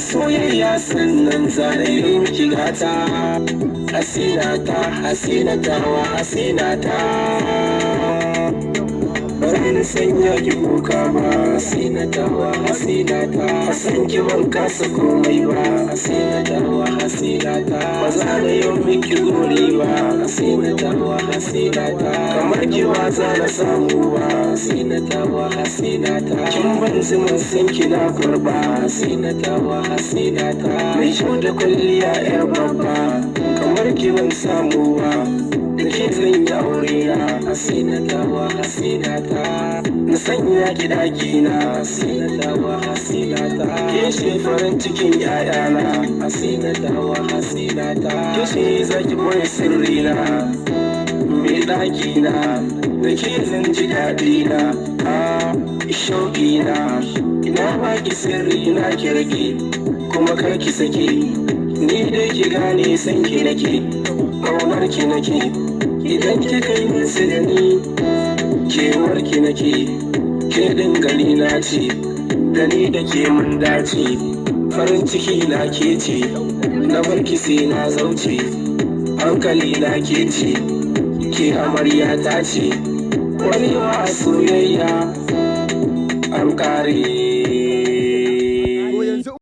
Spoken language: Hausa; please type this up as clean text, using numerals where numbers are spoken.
soyayya sannan zanayi miki gata. Hasinata, hasinata wa hasinata, bari sanya ki kuka ba. Hasinata wa hasinata, san ki ban kasa komai ba. Hasinata wa hasinata, ba za na yi miki gori ba. Hasinata wa hasinata, kamar ki ba za na samu ba. Hasinata wa hasinata, kin ban zuman san ki na kurba. Hasinata wa hasinata, mai kyau da kwalliya yar babba, kamar ki ban samu ba. Da ke zan yi aure na. Hasinata wa hasinata, na sanya ki daki na. Hasinata wa hasinata, ke ce farin cikin yayana. Hasinata wa hasinata, ke ce zaki boye sirri na. Me daki na, da ke zan ji daɗi na. Shauƙi na, ina baki sirri na kirki, kuma kar ki sake. Ni dai ki gane san ki nake, ƙaunar ki nake. Idan kika yi nisa da ni, kewar ki nake. Ke dingali na ce, da ni da ke mun dace. Farin ciki na ke ce, na barki sai na zauce. Hankali na ke ce, ke amarya ta ce. Wani wa soyayya an ƙare.